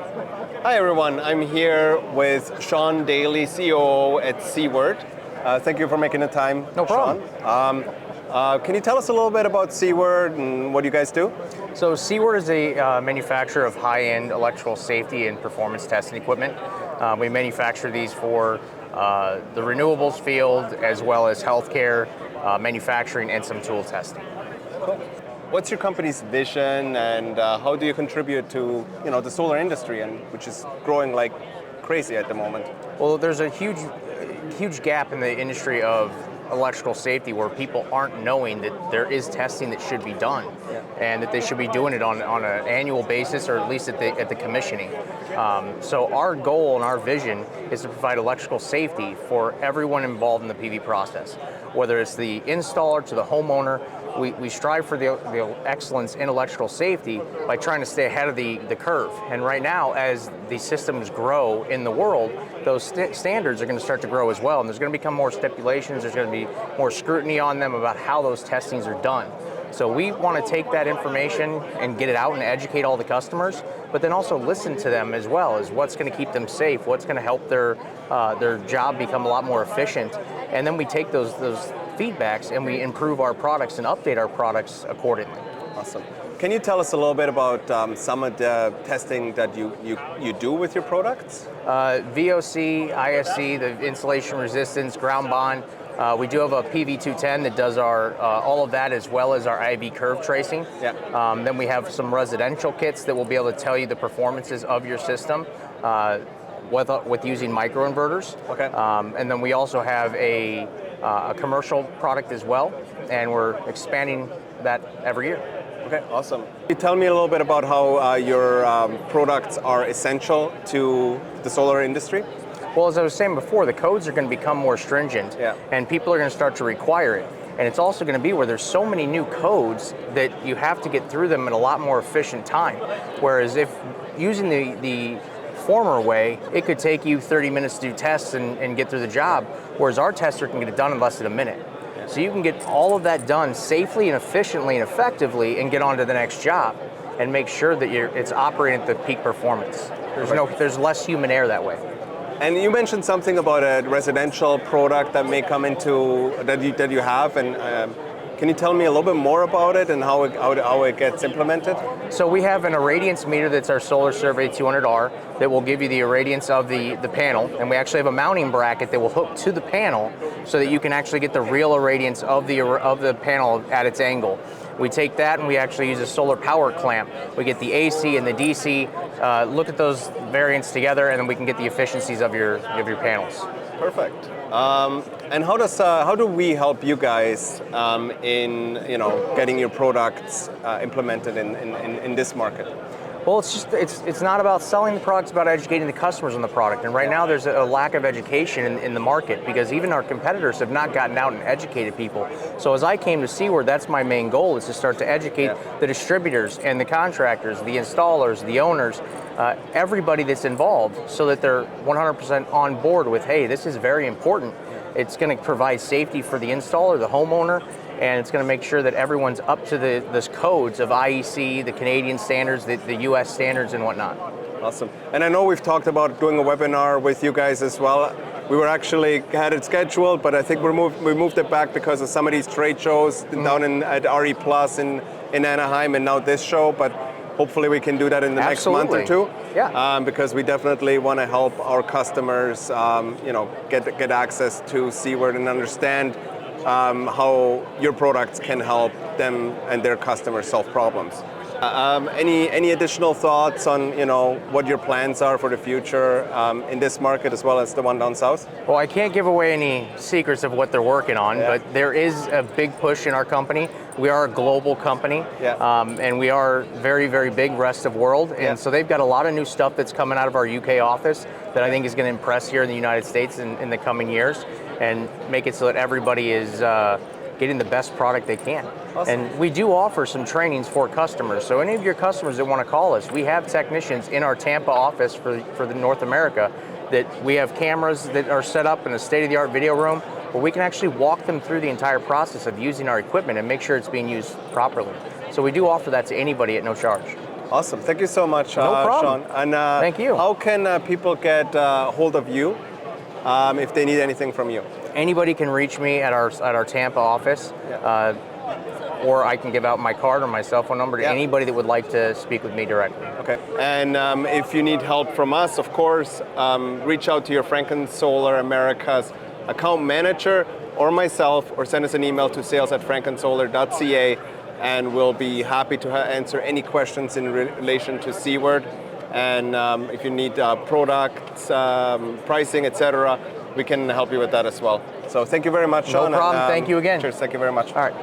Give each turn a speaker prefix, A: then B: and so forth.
A: Hi everyone, I'm here with Sean Daley, COO at Seaward. Thank you for making the time,
B: No problem.
A: Sean. Can you tell us a little bit about Seaward and what you guys do?
B: So Seaward is a manufacturer of high-end electrical safety and performance testing equipment. We manufacture these for the renewables field as well as healthcare, manufacturing, and some tool testing.
A: Cool. What's your company's vision and how do you contribute to the solar industry, which is growing like crazy at the moment?
B: Well, there's a huge gap in the industry of electrical safety where people aren't knowing that there is testing that should be done, and that they should be doing it on an annual basis or at least at the commissioning. So our goal and our vision is to provide electrical safety for everyone involved in the PV process, whether it's the installer to the homeowner. We strive for the excellence in electrical safety by trying to stay ahead of the curve. And right now, as the systems grow in the world, those standards are going to start to grow as well. And there's going to become more stipulations, there's going to be more scrutiny on them about how those testings are done. So we want to take that information and get it out and educate all the customers, but then also listen to them as well as what's going to keep them safe, what's going to help their job become a lot more efficient. And then we take those feedbacks and we improve our products and update our products accordingly.
A: Awesome. Can you tell us a little bit about some of the testing that you do with your products?
B: VOC, ISC, the insulation resistance, ground bond. We do have a PV210 that does our all of that as well as our IV curve tracing.
A: Yeah.
B: Then we have some residential kits that will be able to tell you the performances of your system with using microinverters.
A: Okay.
B: And then we also have a commercial product as well, and we're expanding that every year.
A: Okay, awesome. Can you tell me a little bit about how your products are essential to the solar industry?
B: Well, as I was saying before, the codes are going to become more stringent, and people are going to start to require it. And it's also going to be where there's so many new codes that you have to get through them in a lot more efficient time. Whereas if using the former way, it could take you 30 minutes to do tests and get through the job, whereas our tester can get it done in less than a minute. So you can get all of that done safely and efficiently and effectively and get on to the next job and make sure that it's operating at the peak performance. There's less human error that way.
A: And you mentioned something about a residential product that may come into that you have, and can you tell me a little bit more about it and how it gets implemented?
B: So we have an irradiance meter that's our Solar Survey 200R that will give you the irradiance of the panel, and we actually have a mounting bracket that will hook to the panel so that you can actually get the real irradiance of the panel at its angle. We take that and we actually use a solar power clamp. We get the AC and the DC, look at those variants together, and then we can get the efficiencies of your panels.
A: Perfect. And how do we help you guys in getting your products implemented in this market?
B: Well, it's not about selling the product, it's about educating the customers on the product. And right now there's a lack of education in the market because even our competitors have not gotten out and educated people. So as I came to Seaward, that's my main goal, is to start to educate the distributors and the contractors, the installers, the owners, everybody that's involved, so that they're 100% on board with, hey, this is very important. It's going to provide safety for the installer, the homeowner, and it's going to make sure that everyone's up to the codes of IEC, the Canadian standards, the US standards, and whatnot.
A: Awesome. And I know we've talked about doing a webinar with you guys as well. We had it scheduled, but I think we moved it back because of some of these trade shows down at RE Plus in Anaheim, and now this show. But hopefully we can do that in the next month or two.
B: Yeah.
A: Because we definitely want to help our customers, get access to Seaward and understand how your products can help them and their customers solve problems. Any additional thoughts on what your plans are for the future in this market as well as the one down south?
B: Well, I can't give away any secrets of what they're working on, but there is a big push in our company. We are a global company, and we are very, very big rest of world, and so they've got a lot of new stuff that's coming out of our UK office that I think is going to impress here in the United States in the coming years and make it so that everybody is getting the best product they can.
A: Awesome.
B: And we do offer some trainings for customers. So any of your customers that want to call us, we have technicians in our Tampa office for the North America that we have cameras that are set up in a state-of-the-art video room where we can actually walk them through the entire process of using our equipment and make sure it's being used properly. So we do offer that to anybody at no charge.
A: Awesome. Thank you so much,
B: No problem.
A: Sean. And
B: Thank you.
A: How can people get hold of you if they need anything from you?
B: Anybody can reach me at our Tampa office, or I can give out my card or my cell phone number to anybody that would like to speak with me directly.
A: Okay. And if you need help from us, of course, reach out to your Frankensolar America's account manager or myself, or send us an email to sales@frankensolar.ca, and we'll be happy to answer any questions in relation to Seaward. And if you need products, pricing, etc., we can help you with that as well. So thank you very much, Sean.
B: No problem. Thank you again.
A: Cheers. Thank you very much.
B: All right.